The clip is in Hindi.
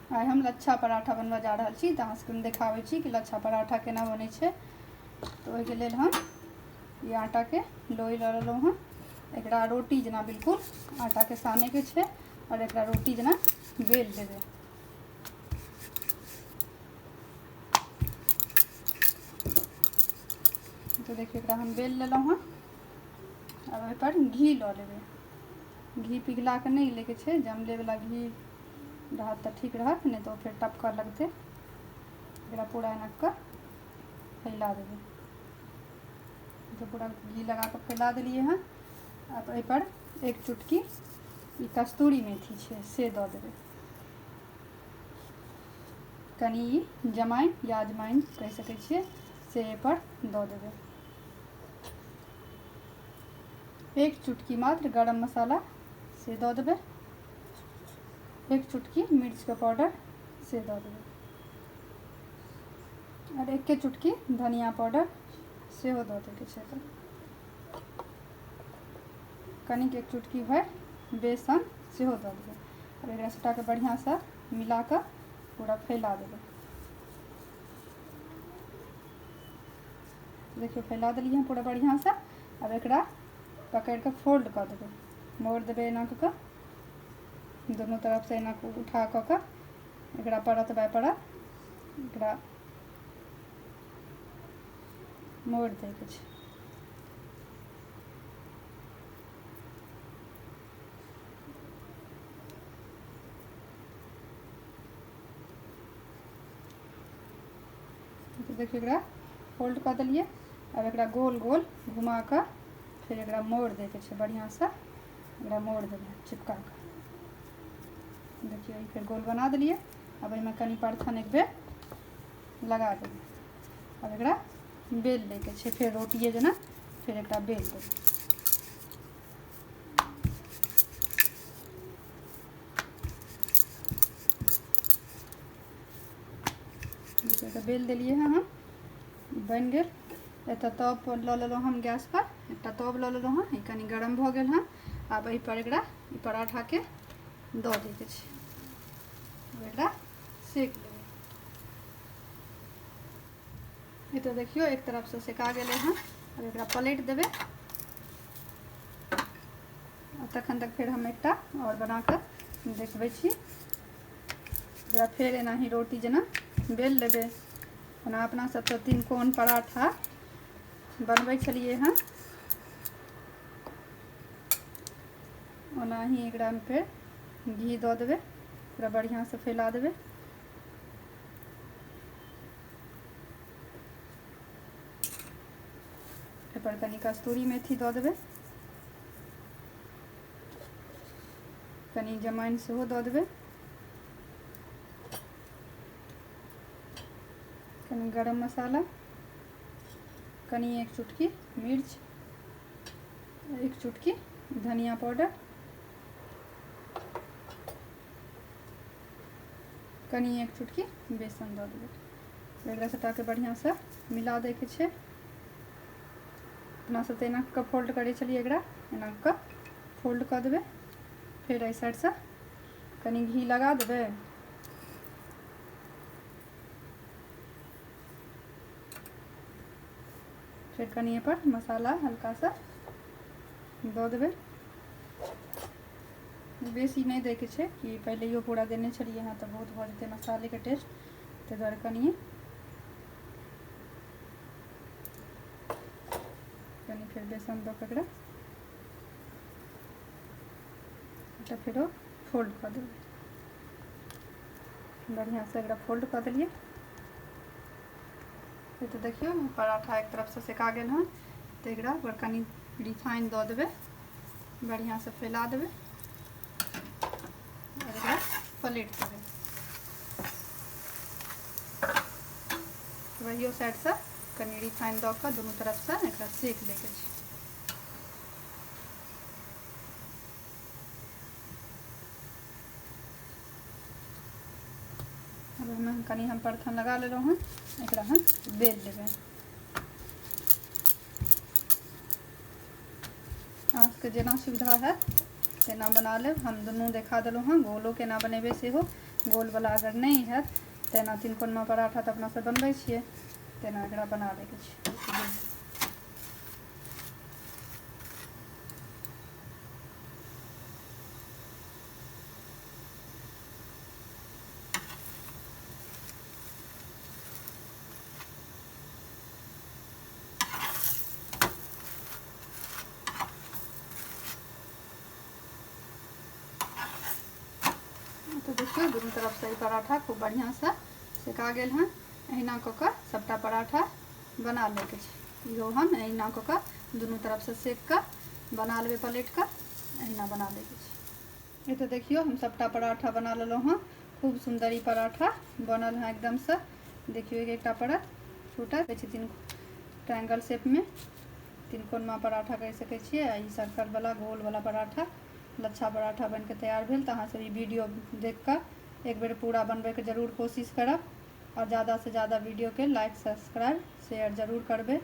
आइ हम लच्छा पराठा बनबऽ जा रहल छी, तऽ अहाँ सबके देखाबै छी कि लच्छा पराठा केना बनै छै। तऽ ओहिके लेल हम ई आटाके लोई लऽ लेलहुँ हँ। एकरा रोटी जेना बिल्कुल आटाके सानैके छै और एकरा रोटी जेना बेल देबै। तो देखिए एकरा हम बेल लेलहुँ हँ। अब ओहिपर घी लऽ लेबै। घी पिघलाके नहीं लेके छै, जमलेवला घी रहत तऽ ठीक रहत, नहीं तो फिर टपकऽ लगतै। एकरा पूरा एना कऽ फैला देबै। तो पूरा घी लगा कऽ फैला देलिए हँ। अब एहि पर एक चुटकी ई कस्तूरी मेथी छै से दऽ देबै। कनी जमाइन या अजमाइन कहि सकै छियै से एहिपर दऽ देबै। एक चुटकी मात्र गरम मसाला से दऽ देबै। एक चुटकी मिर्च का पाउडर से दऽ देबै और एक चुटकी धनिया पाउडर सेहो दऽ देबै छै। कनिक एक चुटकी भर बेसन सेहो दऽ देबै और एकरा सबटाके बढ़िआँसँ मिला कऽ पूरा फैला देबै। देखियो फैला देलिए पूरा बढ़िआँसँ। अब एकरा पकड़ि कऽ फोल्ड कऽ देबै, मोड़ देबै एना कऽ कऽ दुनू तरफ से एना उठा कऽ एकरा परत बाय परत एकरा मोड़ दैके छै। तो देखिए एकरा फोल्ड कऽ देलिए। अब एकरा गोल गोल घुमा कऽ फिर एकरा मोड़ दैके छै बढ़िआँसँ। एकरा मोड़ देबै चिपका कऽ। देखिए फिर गोल बना देलिए। अब एहिमे कनी परथन एक बेर लगा देबै। अब एकरा बेल लैके छै, फिर रोटिए जेना फिर एकरा बेल देबै। देखिए बेल देलिए हैं हम, बन गेल। एतऽ तव लऽ लेलहुँ हम गैस पर, एकटा तव लऽ लेलहुँ हँ, कनी गरम भऽ गेल हँ। आब एहि पर एकरा ई पराठाके दऽ दैके छै, एकरा सेक लेबै। ये तो देखियो एक तरफ से सेका गेले हैं। अब एकरा पलट देबै। तखन तक फिर हम एकटा और बना कऽ देखबै छी। एकरा फेर एनाही रोटी जेना बेल लेबै। ओना अपना सब तऽ 3 कोण पराठा बनबै छलिए हँ। ओनाही एकरामे फेर घी दऽ देबै, पूरा बढ़िआँसँ फैला देबै। एहिपर कनी कस्तूरी मेथी दऽ देबै, कनी जमाइन सेहो दऽ देबै, कनी गरम मसाला, कनी एक चुटकी मिर्च, एक चुटकी धनिया पाउडर, कनी एक चुटकी बेसन दऽ देबै। एकरा सबटाके बढ़िआँसँ मिला दैके छै। अपना सब तऽ एना कऽ फोल्ड करै छलिए, एकरा एना कऽ फोल्ड कऽ देबै। फिर एहि साइडसँ कनी घी लगा देबै। फिर कनी पर मसाला हल्का सा दऽ देबै। बेसी नहीं दैके छै कि पहिलेयो पूरा देने छलिए हँ तऽ बहुत भऽ जेतै मसालेके टेस्ट, ताहि दुआरे कनी फिर बेसन दऽ कऽ एकरा फेरो फोल्ड कऽ देबै। बढ़िआँसँ एकरा फोल्ड कऽ देलिए। तो देखियो पराठा एक तरफ से सेका गेल हँ। तो एकरा पर कनी रिफाइन दऽ देबै, बढ़िआँसँ फैला देबै और एकरा पलट देबै। वहियो साइडसँ कनी रिफाइन दऽ कऽ दुनू तरफसँ एकरा सेक लैके छै। अब एहिमे कनी हम परथन लगा लेलहुँ हँ। एकरा हम बेल लेबै। अहाँके जेना सुविधा है तेना बना लेब। हम दुनू देखा देलहुँ हँ, गोलो केना बनेबै सेहो। गोलवला अगर नहीं है तेना तिनकोनमा पराठा तऽ अपना सब बनबै छियै, तेना एकरा बना दैके छै। तो देखियो दुनू तरफ से पराठा खूब बढ़िया से सेका गेल हन। अहिना कऽ कऽ सबटा पराठा बना लेके छै। इहो हम अहिना कऽ कऽ दुनू तरफ से सेक कऽ बना लेबै पलट कऽ, अहिना बना लेके छै। ये तो देखियो हम सबटा पराठा बना लेलहुँ हँ। खूब सुंदर ई पराठा बनल है एकदम से। देखियो एक एकटा परत छूटल छै, तीन ट्रायंगल शेप में तिनकोनमा पराठा कह सकै छियै। ई सर्कल वाला गोल वाला पराठा लच्छा पराठा बन के तैयार भेल। तऽ अहाँ सब ई वीडियो देख कऽ एक बेर पूरा बनबै के जरूर कोशिश करब, और ज़्यादा से ज़्यादा वीडियो के लाइक सब्सक्राइब शेयर जरूर करबै।